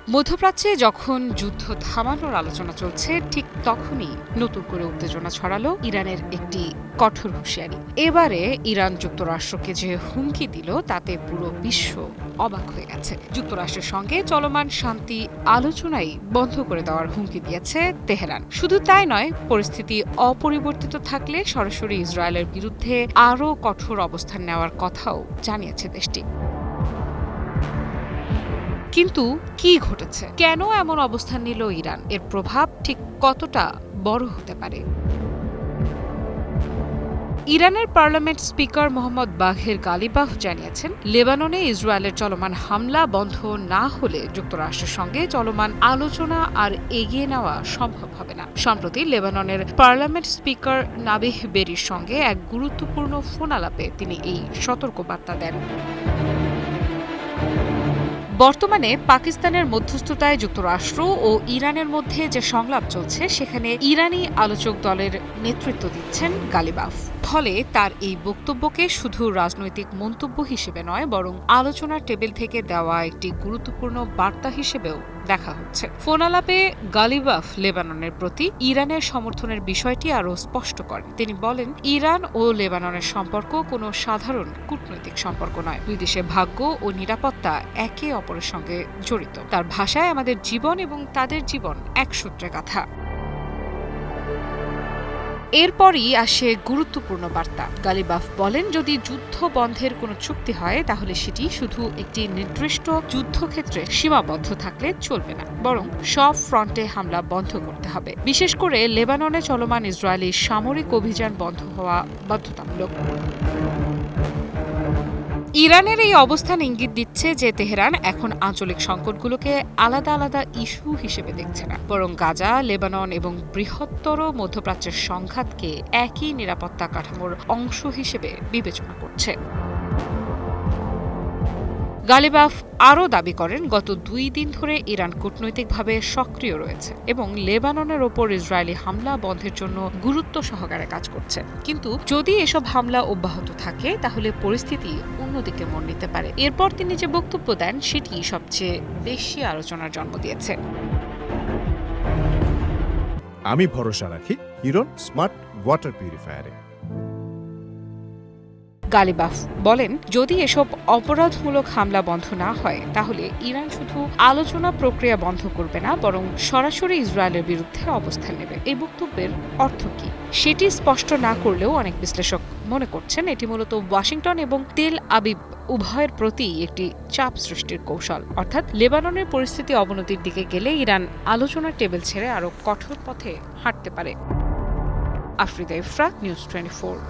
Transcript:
মধ্যপ্রাচ্যে যখন যুদ্ধ থামানোর আলোচনা চলছে ঠিক তখনই নতুন করে উত্তেজনা ছড়ালো ইরানের একটি কঠোর হুঁশিয়ারি। এবারে ইরান যুক্তরাষ্ট্রকে যে হুমকি দিল তাতে পুরো বিশ্ব অবাক হয়ে গেছে। যুক্তরাষ্ট্রের সঙ্গে চলমান শান্তি আলোচনাই বন্ধ করে দেওয়ার হুমকি দিয়েছে তেহরান। শুধু তাই নয়, পরিস্থিতি অপরিবর্তিত থাকলে সরাসরি ইসরায়েলের বিরুদ্ধে আরও কঠোর অবস্থান নেওয়ার কথাও জানিয়েছে দেশটি। কিন্তু কি ঘটেছে? কেন এমন অবস্থান নিল ইরান? এর প্রভাব ঠিক কতটা বড় হতে পারে? ইরানের পার্লামেন্ট স্পিকার মোহাম্মদ বাঘের গালিবাফ জানিয়েছেন, লেবাননে ইসরায়েলের চলমান হামলা বন্ধ না হলে যুক্তরাষ্ট্রের সঙ্গে চলমান আলোচনা আর এগিয়ে নেওয়া সম্ভব হবে না। সম্প্রতি লেবাননের পার্লামেন্ট স্পিকার নাবিহ বেরির সঙ্গে এক গুরুত্বপূর্ণ ফোন আলাপে তিনি এই সতর্কবার্তা দেন। বর্তমানে পাকিস্তানের মধ্যস্থতায় যুক্তরাষ্ট্র ও ইরানের মধ্যে যে সংলাপ চলছে সেখানে ইরানি আলোচক দলের নেতৃত্ব দিচ্ছেন গালিবাফ। ফলে তার এই বক্তব্যকে শুধু রাজনৈতিক মন্তব্য হিসেবে নয়, বরং আলোচনার টেবিল থেকে দেওয়া একটি গুরুত্বপূর্ণ বার্তা হিসেবেও দেখা হচ্ছে। ফোন আলাপে গালিবাফ লেবাননের প্রতি ইরানের সমর্থনের বিষয়টি আরও স্পষ্ট করেন। তিনি বলেন, ইরান ও লেবাননের সম্পর্ক কোনো সাধারণ কূটনৈতিক সম্পর্ক নয়। দুই দেশের ভাগ্য ও নিরাপত্তা একে অপরের সঙ্গে জড়িত। তার ভাষায়, আমাদের জীবন এবং তাদের জীবন এক সূত্রে গাঁথা। এরপরই আসে গুরুত্বপূর্ণ বার্তা। গালিবাফ বলেন, যদি যুদ্ধ বন্ধের কোনো চুক্তি হয় তাহলে সেটি শুধু একটি নির্দিষ্ট যুদ্ধক্ষেত্রে সীমাবদ্ধ থাকলে চলবে না, বরং সব ফ্রন্টে হামলা বন্ধ করতে হবে। বিশেষ করে লেবাননে চলমান ইসরায়েলি সামরিক অভিযান বন্ধ হওয়া বাধ্যতামূলক। ইরানের এই অবস্থান ইঙ্গিত দিচ্ছে যে তেহরান এখন আঞ্চলিক সংকটগুলোকে আলাদা আলাদা ইস্যু হিসেবে দেখছে না, বরং গাজা, লেবানন এবং বৃহত্তর মধ্যপ্রাচ্যের সংঘাতকে একই নিরাপত্তা কাঠামোর অংশ হিসেবে বিবেচনা করছে। গালিবাফ আরও দাবি করেন, গত 2 দিন ধরে ইরান কূটনৈতিকভাবে সক্রিয় রয়েছে এবং লেবাননের ওপর ইসরায়েলি হামলা বন্ধের জন্য গুরুত্ব সহকারে কাজ করছে। কিন্তু যদি এসব হামলা অব্যাহত থাকে তাহলে পরিস্থিতি অন্যদিকে মোড় নিতে পারে। এরপর তিনি যে বক্তব্য দেন সেটি সবচেয়ে বেশি আলোচনার জন্ম দিয়েছে। আমি ভরসা রাখি হিরন স্মার্ট ওয়াটার পিউরিফায়ারে। গালিবাফ বলেন, যদি এসব অপরাধমূলক হামলা বন্ধ না হয় তাহলে ইরান শুধু আলোচনা প্রক্রিয়া বন্ধ করবে না, বরং সরাসরি ইসরায়েলের বিরুদ্ধে অবস্থান নেবে। এই বক্তব্যের অর্থ কি সেটি স্পষ্ট না করলেও অনেক বিশ্লেষক মনে করছেন এটি মূলত ওয়াশিংটন এবং তেল আবিব উভয়ের প্রতি একটি চাপ সৃষ্টির কৌশল। অর্থাৎ লেবাননের পরিস্থিতি অবনতির দিকে গেলে ইরান আলোচনার টেবিল ছেড়ে আরও কঠোর পথে হাঁটতে পারে। আফরিদা ইফরা, নিউজ 24।